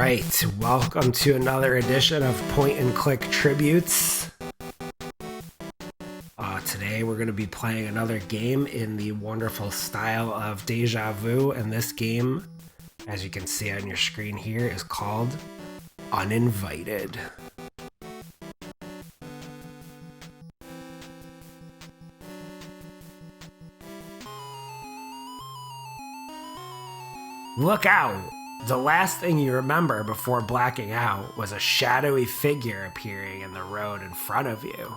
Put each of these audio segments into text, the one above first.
right, welcome to another edition of Point and Click Tributes. Today we're going to be playing another game in the wonderful style of Deja Vu, and this game, as you can see on your screen here, is called Uninvited. Look out! The last thing you remember before blacking out was a shadowy figure appearing in the road in front of you.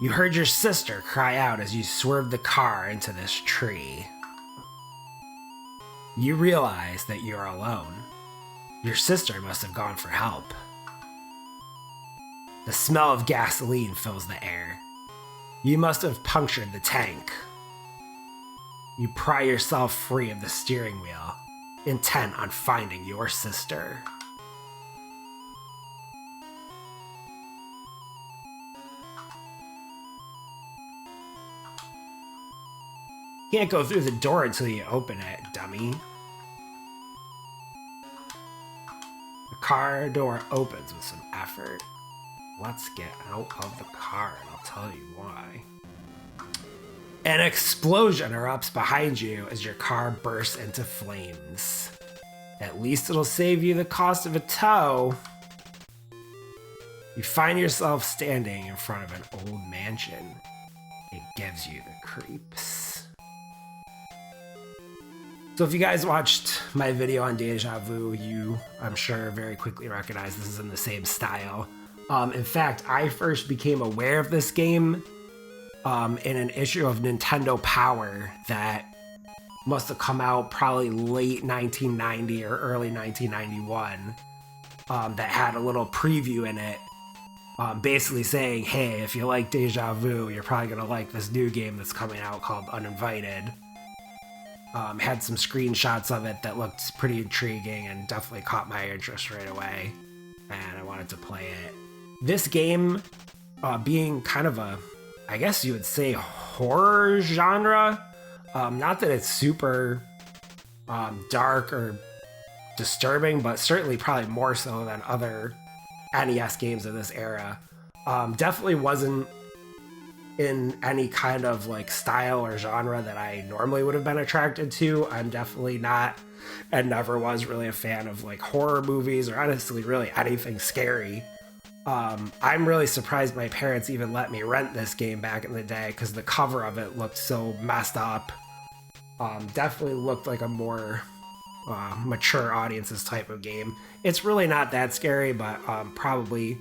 You heard your sister cry out as you swerved the car into this tree. You realize that you're alone. Your sister must have gone for help. The smell of gasoline fills the air. You must have punctured the tank. You pry yourself free of the steering wheel, intent on finding your sister. Can't go through the door until you open it, dummy. The car door opens with some effort. Let's get out of the car and I'll tell you why. An explosion erupts behind you as your car bursts into flames. At least it'll save you the cost of a tow. You find yourself standing in front of an old mansion. It gives you the creeps. So if you guys watched my video on Deja Vu, you, I'm sure, very quickly recognize this is in the same style. In fact, I first became aware of this game in an issue of Nintendo Power that must have come out probably late 1990 or early 1991, that had a little preview in it, basically saying, hey, if you like Deja Vu, you're probably going to like this new game that's coming out called Uninvited. Had some screenshots of it that looked pretty intriguing and definitely caught my interest right away, and I wanted to play it. This game, being kind of a, I guess you would say, horror genre. Not that it's super dark or disturbing, but certainly probably more so than other NES games of this era. Definitely wasn't in any kind of like style or genre that I normally would have been attracted to. I'm definitely not and never was really a fan of like horror movies or honestly really anything scary. I'm really surprised my parents even let me rent this game back in the day because the cover of it looked so messed up. Definitely looked like a more mature audiences type of game. It's really not that scary, but probably,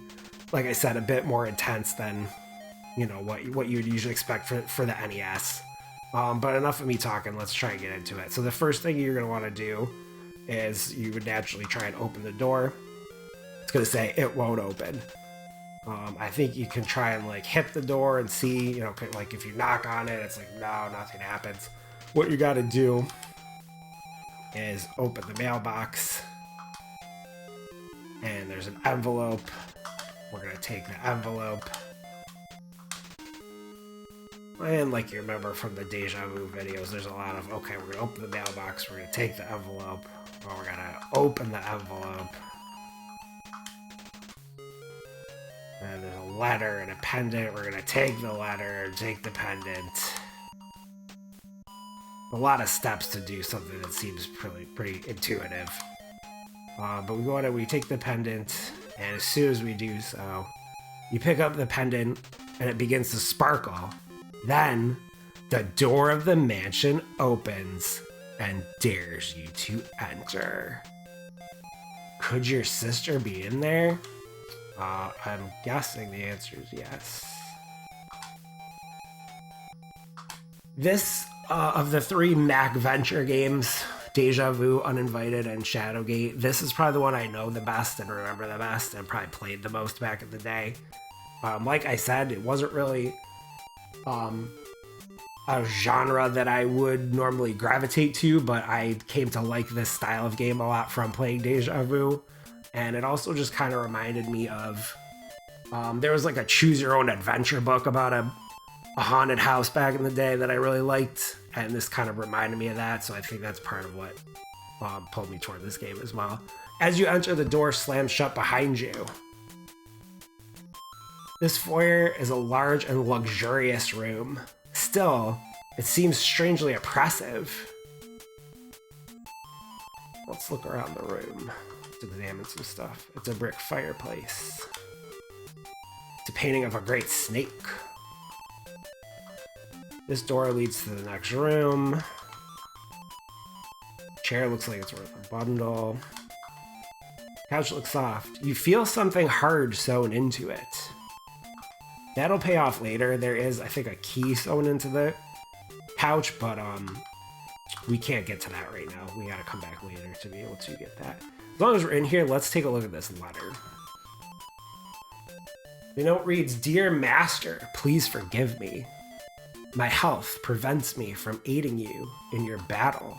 like I said, a bit more intense than, you know, what you would usually expect for the NES. But enough of me talking, let's try and get into it. So the first thing you're going to want to do is you would naturally try and open the door. It's going to say it won't open. I think you can try and like hit the door and see, you know, like if you knock on it, it's like, no, nothing happens. What you got to do is open the mailbox and there's an envelope. We're going to take the envelope. And like you remember from the Deja Vu videos, there's a lot of, okay, we're going to open the mailbox, we're going to take the envelope, or we're going to open the envelope. And there's a letter and a pendant. We're going to take the letter and take the pendant. A lot of steps to do something that seems pretty intuitive. But we go in and we take the pendant, and as soon as we do so, you pick up the pendant and it begins to sparkle. Then the door of the mansion opens and dares you to enter. Could your sister be in there? I'm guessing the answer is yes. This, of the three Macventure games, Deja Vu, Uninvited, and Shadowgate, this is probably the one I know the best and remember the best and probably played the most back in the day. Like I said, it wasn't really a genre that I would normally gravitate to, but I came to like this style of game a lot from playing Deja Vu. And it also just kind of reminded me of, there was like a choose your own adventure book about a haunted house back in the day that I really liked. And this kind of reminded me of that. So I think that's part of what pulled me toward this game as well. As you enter, the door slams shut behind you. This foyer is a large and luxurious room. Still, it seems strangely oppressive. Let's look around the room. Let's examine some stuff. It's a brick fireplace. It's a painting of a great snake. This door leads to the next room. Chair looks like it's worth a bundle. Couch looks soft. You feel something hard sewn into it. That'll pay off later. There is, I think, a key sewn into the couch, but we can't get to that right now. We gotta come back later to be able to get that. As long as we're in here, let's take a look at this letter. The note reads, "Dear Master, please forgive me. My health prevents me from aiding you in your battle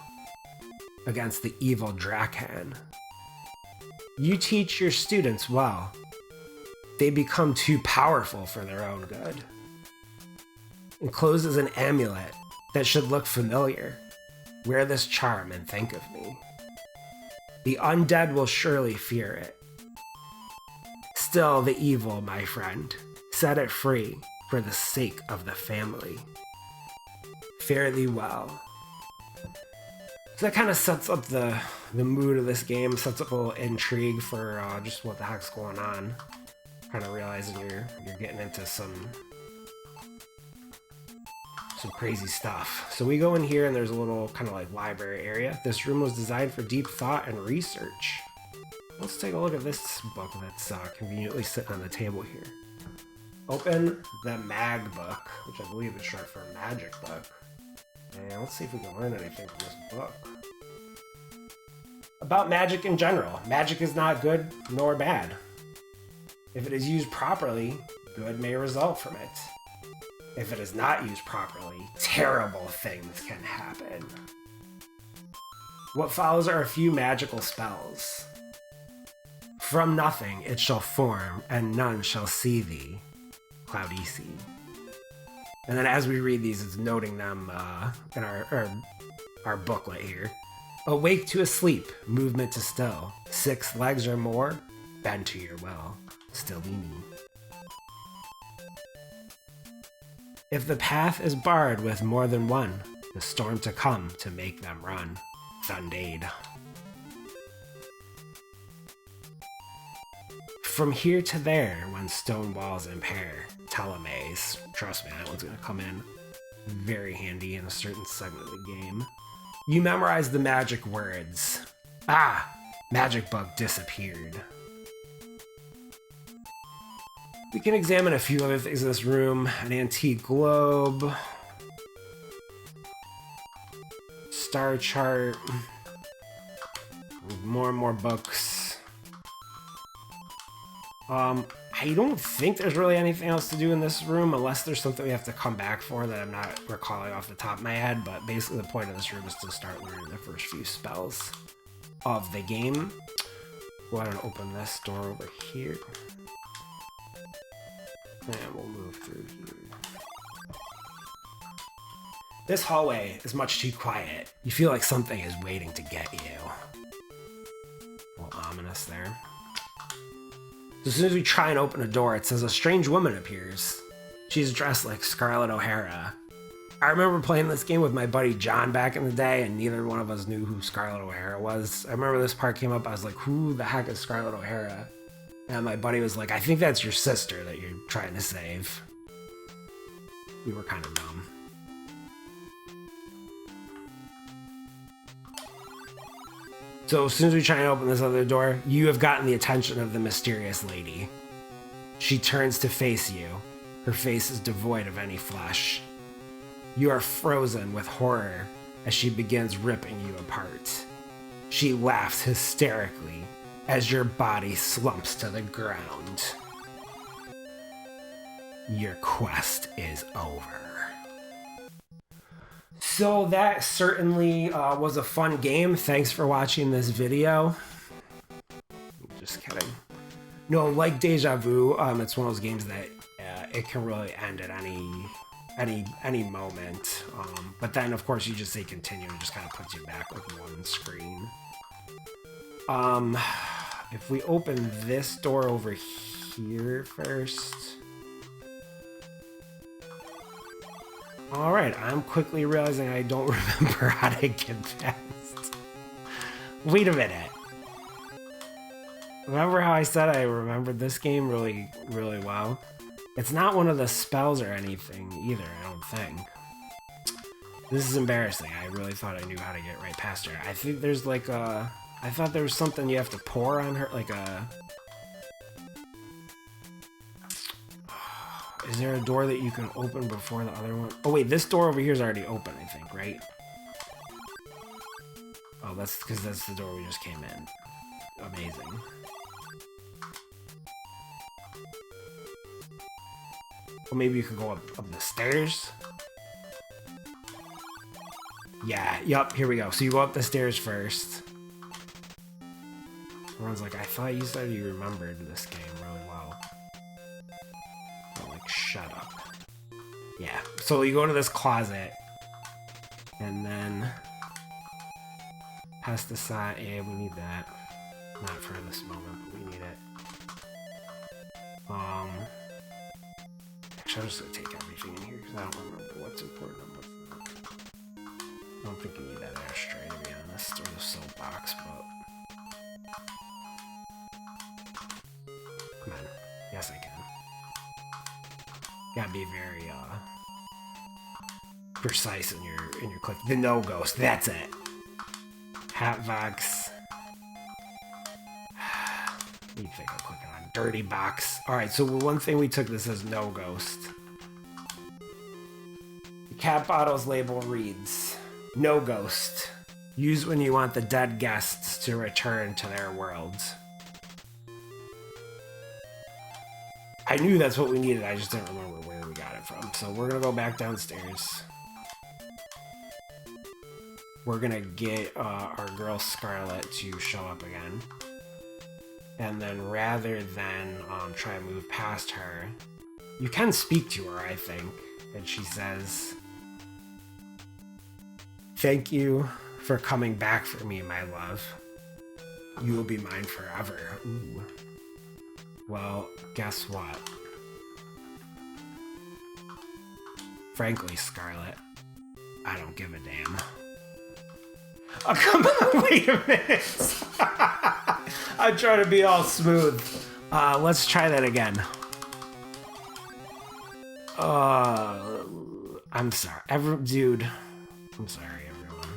against the evil Drakan. You teach your students well. They become too powerful for their own good. Enclosed is an amulet that should look familiar. Wear this charm and think of me. The undead will surely fear it. Still the evil, my friend. Set it free for the sake of the family. Fare thee well." So that kind of sets up the mood of this game, sets up a little intrigue for just what the heck's going on. Kind of realizing you're getting into some crazy stuff. So we go in here and there's a little kind of like library area. This room was designed for deep thought and research. Let's take a look at this book that's conveniently sitting on the table here. Open the mag book, which I believe is short for magic book. And let's see if we can learn anything from this book. About magic in general. Magic is not good nor bad. If it is used properly, good may result from it. If it is not used properly, terrible things can happen. What follows are a few magical spells. From nothing it shall form, and none shall see thee. Cloudisi. And then as we read these, it's noting them in our booklet here. Awake to a sleep, movement to still. 6 legs or more, bend to your will. Stillini. If the path is barred with more than one, the storm to come to make them run. Thundade. From here to there, when stone walls impair. Telemaze. Trust me, that one's gonna come in very handy in a certain segment of the game. You memorize the magic words. Ah! Magic bug disappeared. We can examine a few other things in this room. An antique globe. Star chart. More and more books. I don't think there's really anything else to do in this room unless there's something we have to come back for that I'm not recalling off the top of my head, but basically the point of this room is to start learning the first few spells of the game. Go ahead and open this door over here. And we'll move through here. This hallway is much too quiet. You feel like something is waiting to get you. A little ominous there. So as soon as we try and open a door, it says a strange woman appears. She's dressed like Scarlett O'Hara. I remember playing this game with my buddy John back in the day, and neither one of us knew who Scarlett O'Hara was. I remember this part came up, I was like, who the heck is Scarlett O'Hara? And my buddy was like, I think that's your sister that you're trying to save. We were kind of dumb. So as soon as we try and open this other door, you have gotten the attention of the mysterious lady. She turns to face you. Her face is devoid of any flesh. You are frozen with horror as she begins ripping you apart. She laughs hysterically as your body slumps to the ground. Your quest is over. So that certainly was a fun game. Thanks for watching this video. Just kidding. No, like Deja Vu, it's one of those games that it can really end at any moment. But then, of course, you just say continue and it just kind of puts you back with one screen. If we open this door over here first. Alright, I'm quickly realizing I don't remember how to get past. Wait a minute. Remember how I said I remembered this game really, really well? It's not one of the spells or anything either, I don't think. This is embarrassing. I really thought I knew how to get right past her. I think there's like a... I thought there was something you have to pour on her, like a... Is there a door that you can open before the other one? Oh wait, this door over here is already open, I think, right? Oh, that's because that's the door we just came in. Amazing. Well, maybe you could go up the stairs? Yeah, yup, here we go. So you go up the stairs first. Everyone's like, I thought you said you remembered this game really well. I'm like, shut up. Yeah, so you go to this closet. And then... past the side. Yeah, we need that. Not for this moment, but we need it. Actually, I'm just gonna take everything in here because I don't remember what's important and what's not. I don't think you need that ashtray, to be honest, or the soapbox, but... Come on. Yes, I can. Gotta be very, precise in your click. The no ghost, that's it. Hatbox. What do you think I'm clicking on? Dirty box. Alright, so one thing we took this as no ghost. The cat bottle's label reads, no ghost. Use when you want the dead guests to return to their worlds. I knew that's what we needed, I just didn't remember where we got it from. So we're gonna go back downstairs. We're gonna get our girl Scarlet to show up again. And then rather than try and move past her, you can speak to her, I think. And she says, thank you for coming back for me, my love. You will be mine forever. Ooh. Well, guess what? Frankly, Scarlet, I don't give a damn. Oh, come on, wait a minute. I'm trying to be all smooth. Let's try that again. I'm sorry. Dude. I'm sorry, everyone.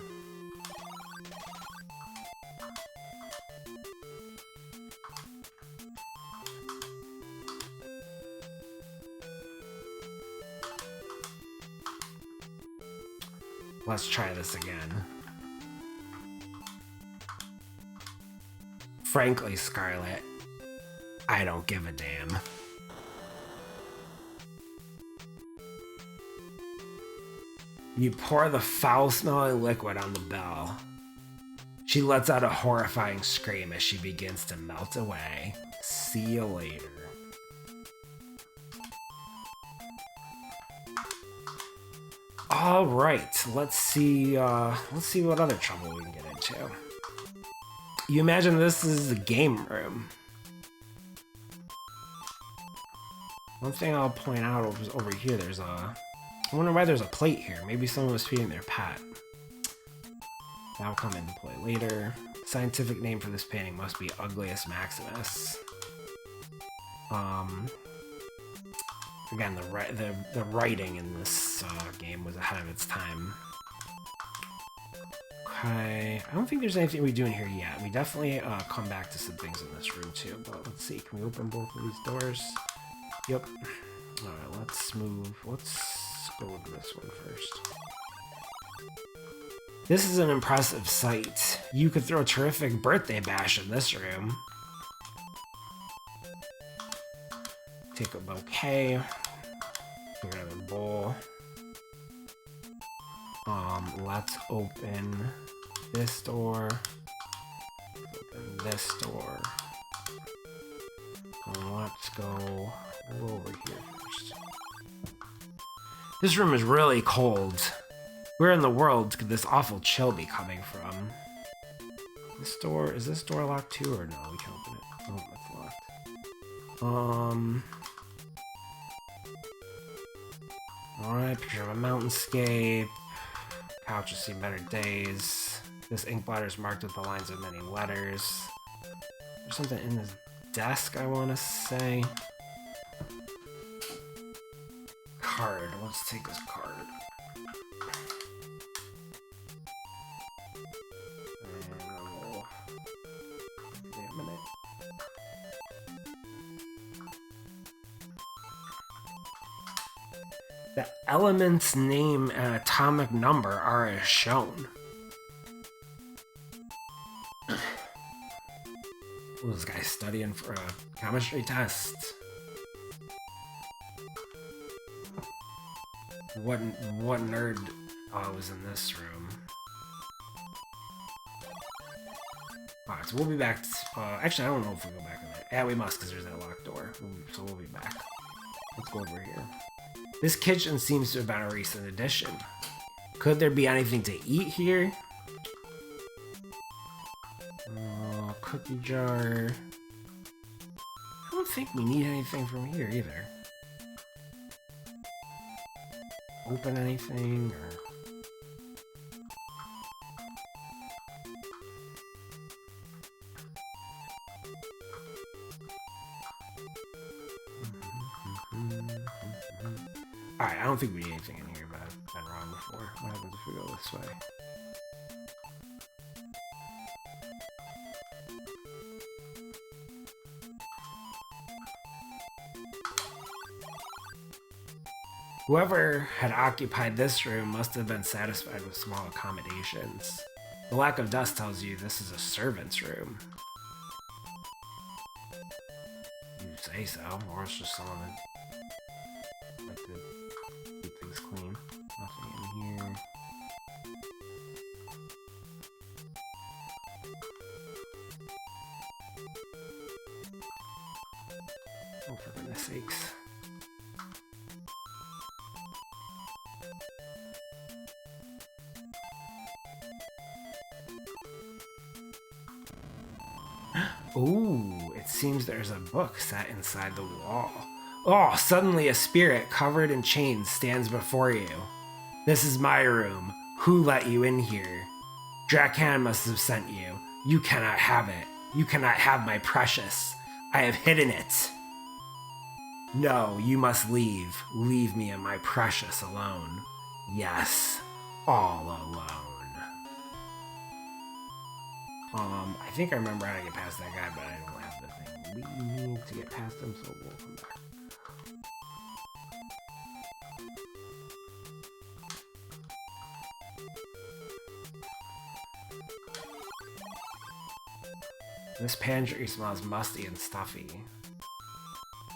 Let's try this again. Frankly, Scarlet, I don't give a damn. You pour the foul-smelling liquid on the bell. She lets out a horrifying scream as she begins to melt away. See you later. All right, let's see what other trouble we can get into. You imagine this is the game room. One thing I'll point out over here, I wonder why there's a plate here. Maybe someone was feeding their pet. That'll come into play later. Scientific name for this painting must be Ugliest Maximus. Again, the writing in this game was ahead of its time. Okay, I don't think there's anything we do in here yet. We definitely come back to some things in this room too, but let's see. Can we open both of these doors? Yep. Alright, let's move. Let's go to this one first. This is an impressive sight. You could throw a terrific birthday bash in this room. Take a bouquet. Grab a bowl. Let's open this door. Open this door. Let's go over here first. This room is really cold. Where in the world could this awful chill be coming from? Is this door locked too, or no? We can open it. Oh, it's locked. Alright, picture of a mountainscape. Couch has seen better days. This ink blotter is marked with the lines of many letters. There's something in this desk I want to say. Card. Let's take this card. The element's name and atomic number are as shown. Ooh, this guy's studying for a chemistry test. What nerd was in this room? Alright, so we'll be back. Actually, I don't know if we go back in there. Yeah, we must, because there's that locked door. So we'll be back. Let's go over here. This kitchen seems to have been a recent addition. Could there be anything to eat here? Cookie jar. I don't think we need anything from here either. Open anything or... Alright, I don't think we need anything in here, but I've been wrong before. What happens if we go this way? Whoever had occupied this room must have been satisfied with small accommodations. The lack of dust tells you this is a servant's room. You say so, or it's just someone that like to keep things clean. Nothing in here. Oh, for goodness sakes. Ooh, it seems there's a book set inside the wall. Oh, suddenly a spirit covered in chains stands before you. This is my room. Who let you in here? Drakan must have sent you. You cannot have it. You cannot have my precious. I have hidden it. No, you must leave. Leave me and my precious alone. Yes, all alone. I think I remember how to get past that guy, but I don't have the thing. We need to get past him, so we'll come back. This pantry smells musty and stuffy.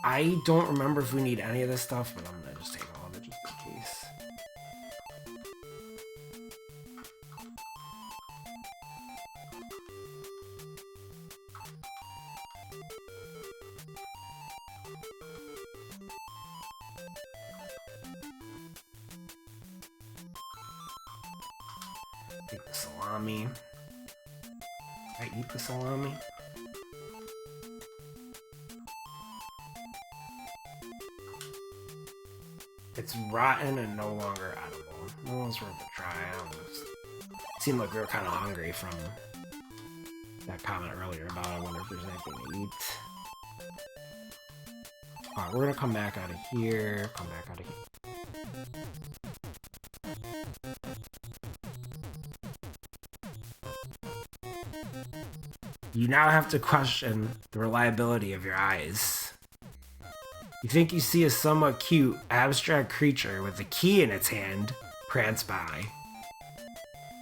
I don't remember if we need any of this stuff, but I'm gonna just take all of it just in case. Take the salami. I eat the salami. It's rotten and no longer edible. No one's worth a try. I don't know. It seemed like we were kind of hungry from that comment earlier about I wonder if there's anything to eat. Alright, we're gonna come back out of here. Come back out of here. You now have to question the reliability of your eyes. You think you see a somewhat cute, abstract creature with a key in its hand prance by.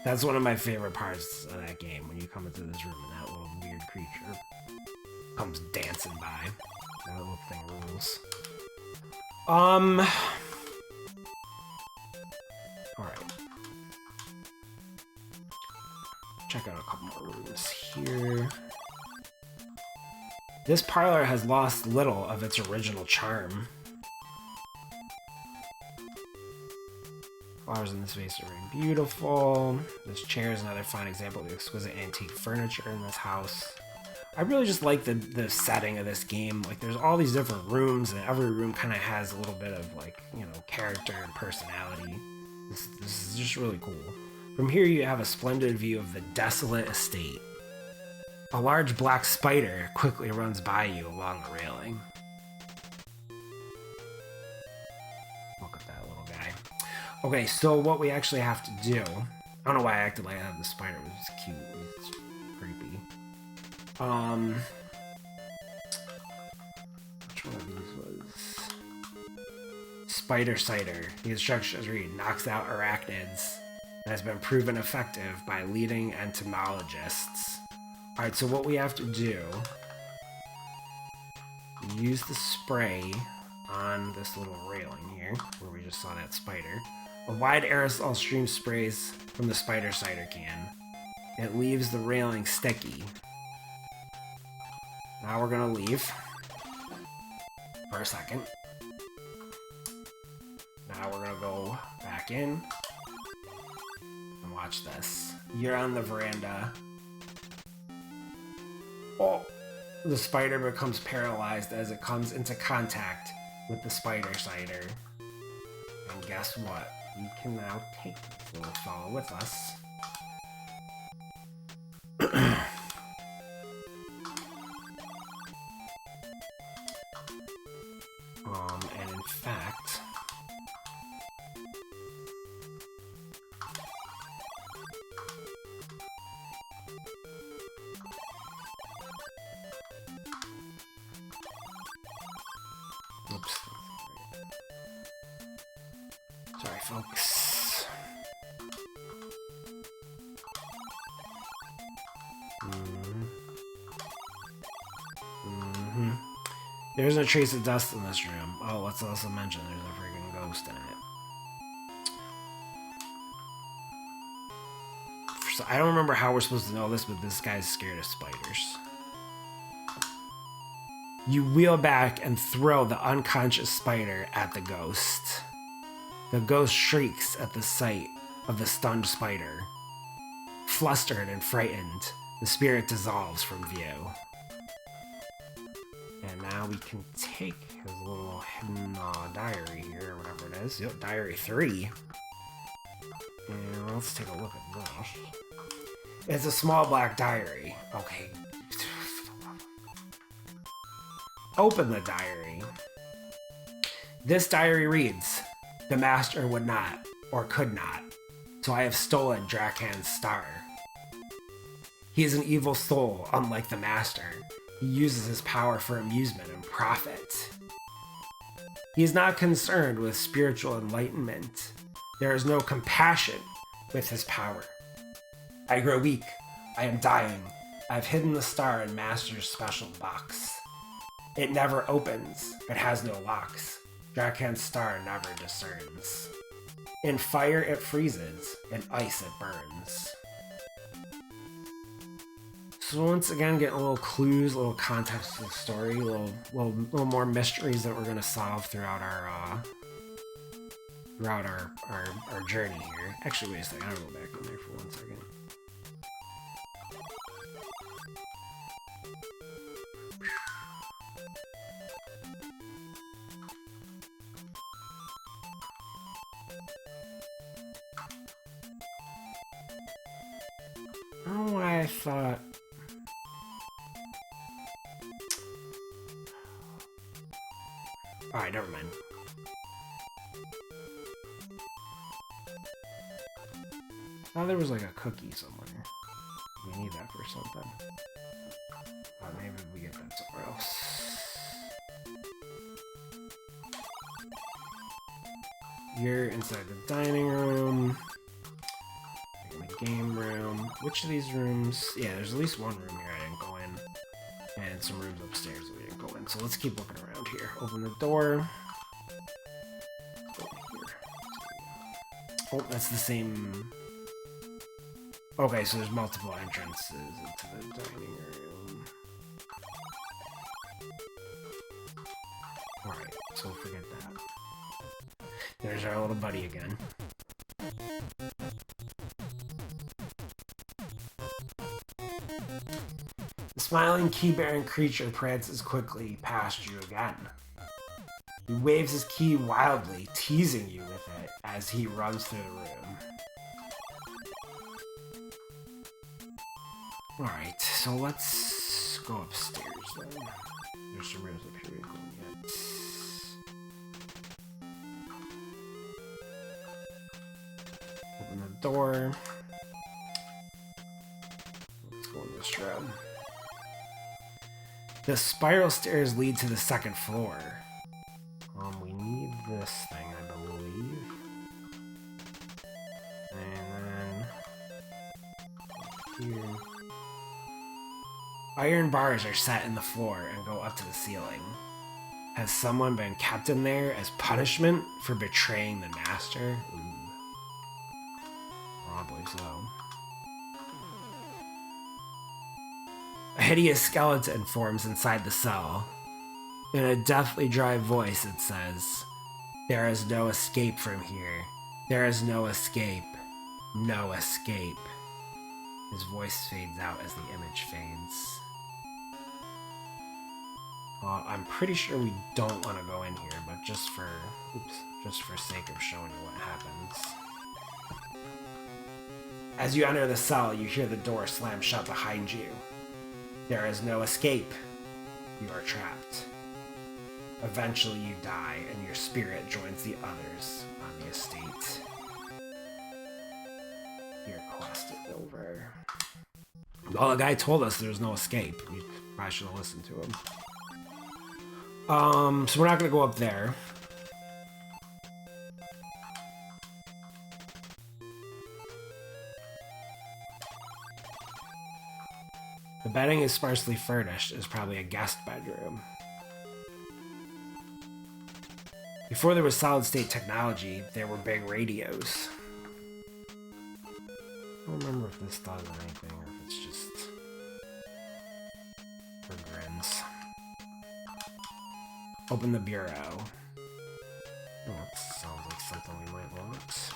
That's one of my favorite parts of that game, when you come into this room and that little weird creature comes dancing by. That little thing rules. Alright. Check out a couple more rooms here. This parlor has lost little of its original charm. Flowers in this vase are very beautiful. This chair is another fine example of the exquisite antique furniture in this house. I really just like the setting of this game. Like, there's all these different rooms, and every room kind of has a little bit of, like, you know, character and personality. This is just really cool. From here, you have a splendid view of the desolate estate. A large black spider quickly runs by you along the railing. Look at that little guy. Okay, so what we actually have to do... I don't know why I acted like I had the spider. It was cute. It's creepy. Which one of these was... Spider Cider. The instructions read, knocks out arachnids and has been proven effective by leading entomologists. Alright, so what we have to do, use the spray on this little railing here, where we just saw that spider. A wide aerosol stream sprays from the spider cider can. It leaves the railing sticky. Now we're gonna leave for a second. Now we're gonna go back in and watch this. You're on the veranda. Oh, the spider becomes paralyzed as it comes into contact with the spider cider. And guess what? We can now take this little fellow with us. And in fact... Oops. Sorry, folks. There's no trace of dust in this room. Oh, let's also mention there's a freaking ghost in it. So I don't remember how we're supposed to know this, but this guy's scared of spiders. You wheel back and throw the unconscious spider at the ghost. The ghost shrieks at the sight of the stunned spider. Flustered and frightened, the spirit dissolves from view. And now we can take his little hidden diary here, or whatever it is. Yep, diary 3. And let's take a look at this. It's a small black diary. Okay. Open the diary. This diary reads, the master would not, or could not, so I have stolen Drakan's star. He is an evil soul, unlike the master. He uses his power for amusement and profit. He is not concerned with spiritual enlightenment. There is no compassion with his power. I grow weak. I am dying. I have hidden the star in Master's special box. It never opens. It has no locks. Drakan's star never discerns. In fire it freezes, in ice it burns. So once again, getting little clues, little context to the story, little more mysteries that we're gonna solve throughout our journey here. Actually, wait a second. I'll go back in there for 1 second. Oh, I thought. Alright, never mind. Oh, there was like a cookie somewhere. We need that for something. Maybe we get that somewhere else. You're inside the dining room. In the game room. Which of these rooms? Yeah, there's at least one room here I didn't go in. And some rooms upstairs that we didn't go in. So let's keep looking around here. Open the door. Oh, that's the same. Okay, so there's multiple entrances into the dining room. Alright, so forget that. There's our little buddy again. smiling key-bearing creature prances quickly past you again. He waves his key wildly, teasing you with it as he runs through the room. Alright, so let's go upstairs then. There's some rooms up here we haven't yet. Open the door. Let's go in this room. The spiral stairs lead to the second floor. We need this thing, I believe. And then here. Iron bars are set in the floor and go up to the ceiling. Has someone been kept in there as punishment for betraying the master? Ooh. Probably so. A hideous skeleton forms inside the cell. In a deathly dry voice it says, "There is no escape from here. There is no escape. No escape." His voice fades out as the image fades. I'm pretty sure we don't want to go in here, but just for sake of showing you what happens. As you enter the cell, you hear the door slam shut behind you. There is no escape. You are trapped. Eventually you die, and your spirit joins the others on the estate. Your quest is over. Well, the guy told us there's no escape. We probably should have listened to him. So we're not gonna go up there. The bedding is sparsely furnished. It's probably a guest bedroom. Before there was solid-state technology, there were big radios. I don't remember if this does anything or if it's just for grins. Open the bureau. Oh, that sounds like something we might want.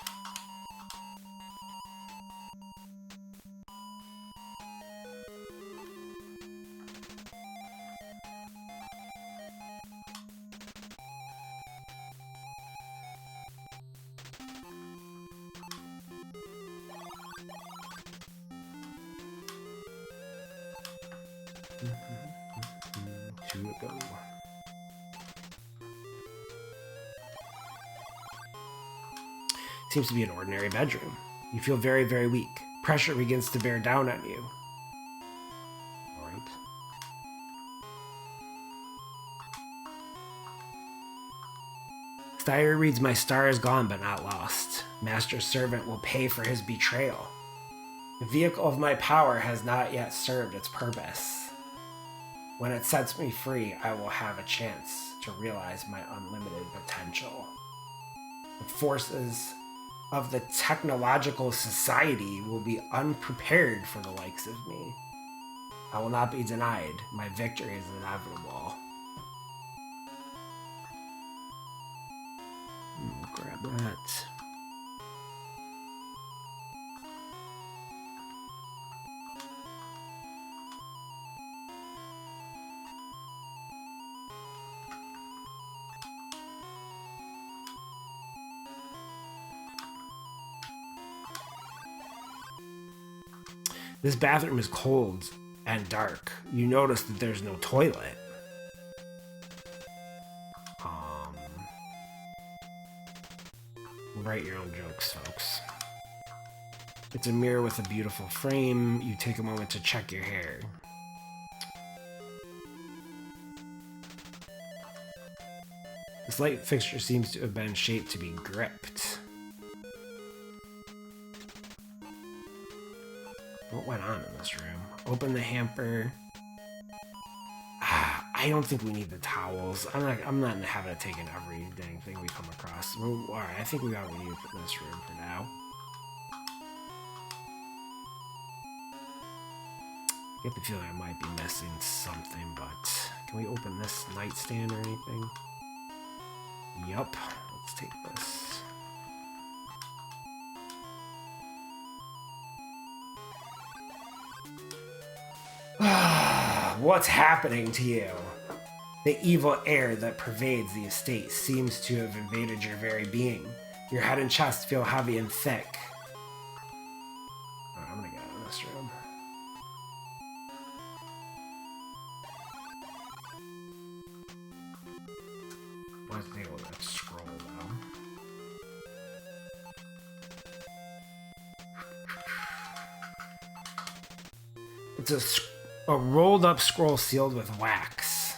Two to go. Seems to be an ordinary bedroom. You feel very, very weak. Pressure begins to bear down on you. Alright. Diary reads, "My star is gone but not lost. Master's servant will pay for his betrayal. The vehicle of my power has not yet served its purpose. When it sets me free, I will have a chance to realize my unlimited potential. The forces of the technological society will be unprepared for the likes of me. I will not be denied. My victory is inevitable." Grab that. This bathroom is cold and dark. You notice that there's no toilet. Write your own jokes, folks. It's a mirror with a beautiful frame. You take a moment to check your hair. This light fixture seems to have been shaped to be gripped. What went on in this room? Open the hamper. I don't think we need the towels. I'm not in the habit of taking every dang thing we come across. Alright, I think we got what we need for this room for now. I get the feeling I might be missing something, but can we open this nightstand or anything? Yup. Let's take this. What's happening to you? The evil air that pervades the estate seems to have invaded your very being. Your head and chest feel heavy and thick. Right, I'm gonna get out of this room. Let's take a look at that scroll though. It's a rolled up scroll sealed with wax.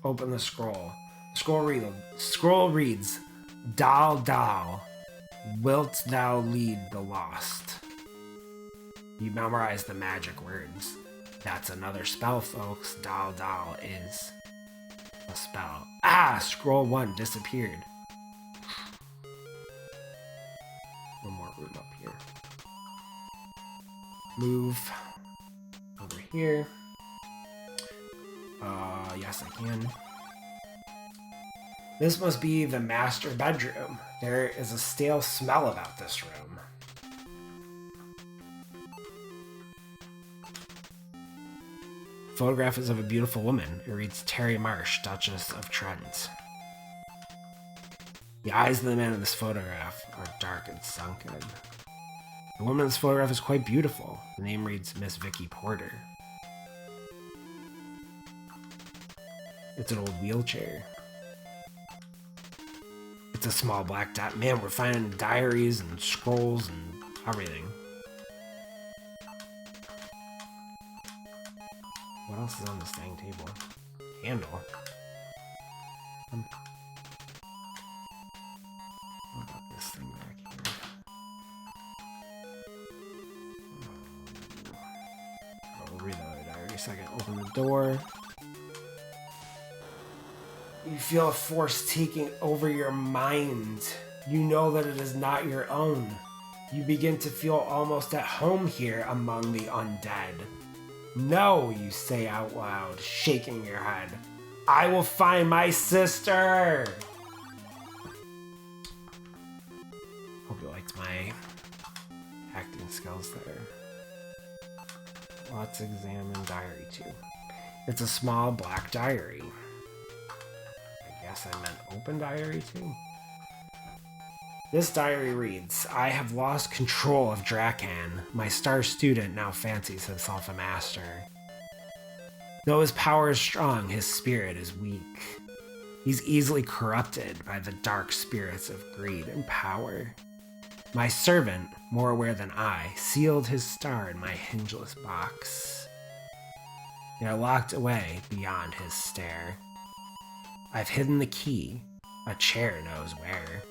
Open the scroll. Scroll reads, Dal Dal, wilt thou lead the lost? You memorize the magic words. That's another spell, folks. Dal Dal is a spell. Scroll 1 disappeared. One more room up here. Move over here. Yes, I can. This must be the master bedroom. There is a stale smell about this room. Photograph is of a beautiful woman. It reads Terry Marsh, Duchess of Trent. The eyes of the man in this photograph are dark and sunken. The woman in this photograph is quite beautiful. The name reads Miss Vicky Porter. It's an old wheelchair. It's a small black dot. Man, we're finding diaries and scrolls and everything. What else is on this dang table? Handle. What about this thing back here? I'll read the other diary a second. Open the door. You feel a force taking over your mind. You know that it is not your own. You begin to feel almost at home here among the undead. No, you say out loud, shaking your head. I will find my sister! Hope you liked my acting skills there. Let's examine diary 2. It's a small black diary. I guess I meant open diary 2. This diary reads, I have lost control of Drakan. My star student now fancies himself a master. Though his power is strong, his spirit is weak. He's easily corrupted by the dark spirits of greed and power. My servant, more aware than I, sealed his star in my hingeless box. They are locked away beyond his stare. I've hidden the key. A chair knows where.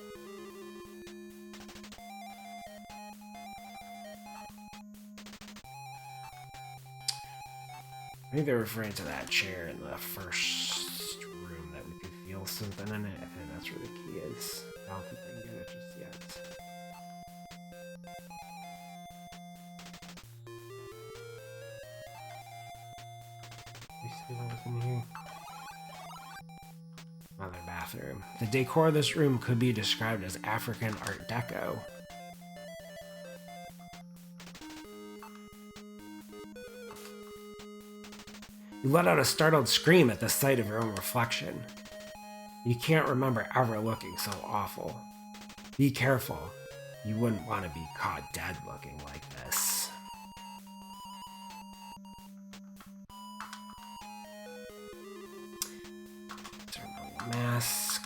I think they're referring to that chair in the first room that we could feel something in it. I think that's where the key is. I don't think we can get it just yet. You see what was in here? Another bathroom. The decor of this room could be described as African Art Deco. You let out a startled scream at the sight of your own reflection. You can't remember ever looking so awful. Be careful. You wouldn't want to be caught dead looking like this. Turn on the mask.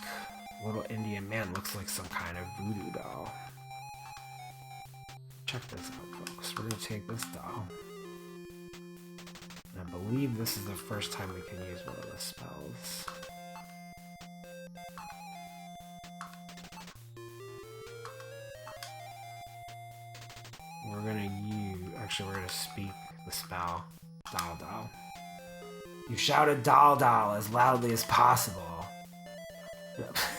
Little Indian man looks like some kind of voodoo doll. Check this out, folks. We're going to take this doll. I believe this is the first time we can use one of the spells. We're gonna speak the spell, Dal Dal. You shouted Dal Dal as loudly as possible.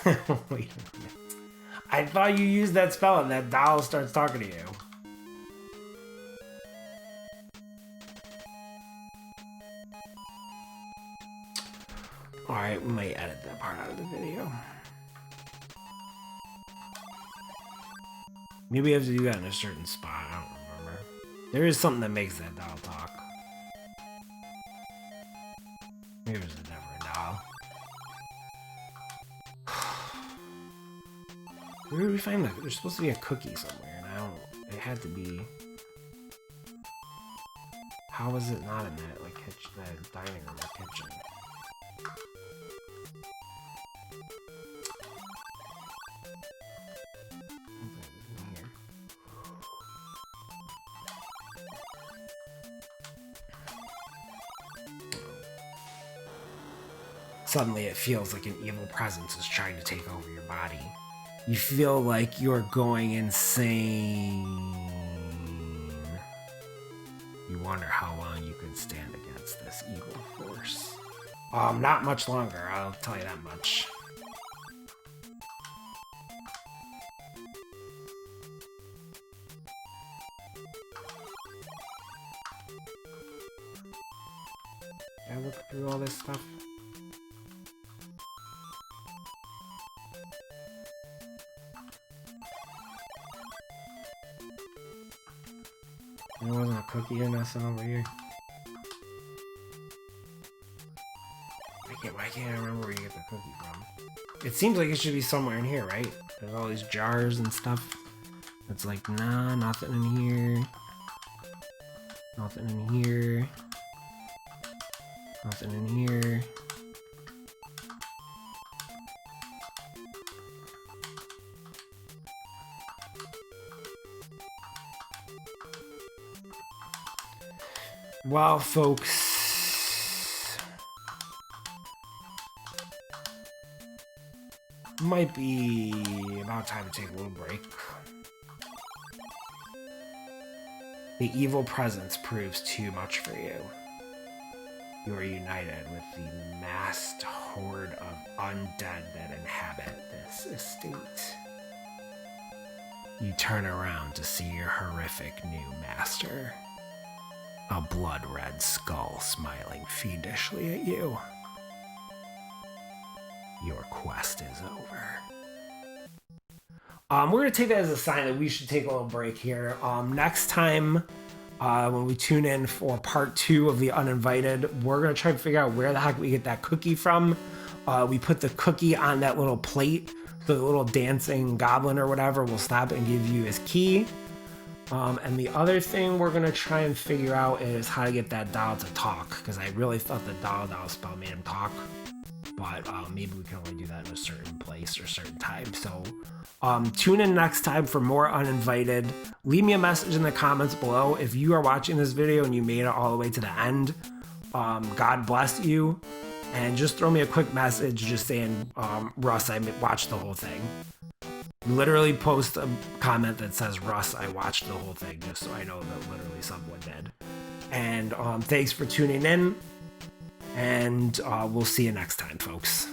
Wait a minute. I thought you used that spell and that doll starts talking to you. Alright, we might edit that part out of the video. Maybe we have to do that in a certain spot, I don't remember. There is something that makes that doll talk. Here's a different doll. Where did we find that? There's supposed to be a cookie somewhere, and I don't. It had to be. How is it not in that like kitchen, that dining room or kitchen? Suddenly it feels like an evil presence is trying to take over your body. You feel like you're going insane. You wonder how long you can stand against this evil force. Not much longer, I'll tell you that much. Did I look through all this stuff? There wasn't a cookie or nothing over here. Why can't I remember where you get the cookie from? It seems like it should be somewhere in here, right? There's all these jars and stuff. It's like, nah, nothing in here. Nothing in here. Nothing in here. Well, folks, might be about time to take a little break. The evil presence proves too much for you. You are united with the massed horde of undead that inhabit this estate. You turn around to see your horrific new master. A blood-red skull smiling fiendishly at you. Your quest is over. We're going to take that as a sign that we should take a little break here. Next time, when we tune in for part 2 of the Uninvited, we're going to try to figure out where the heck we get that cookie from. We put the cookie on that little plate. The little dancing goblin or whatever will stop and give you his key. And the other thing we're going to try and figure out is how to get that doll to talk, because I really thought the doll spell made him talk, but maybe we can only do that in a certain place or certain time. So tune in next time for more Uninvited. Leave me a message in the comments below. If you are watching this video and you made it all the way to the end, God bless you, and just throw me a quick message just saying, Russ, I watched the whole thing. Literally post a comment that says, Russ, I watched the whole thing, just so I know that literally someone did. And thanks for tuning in, and we'll see you next time, folks.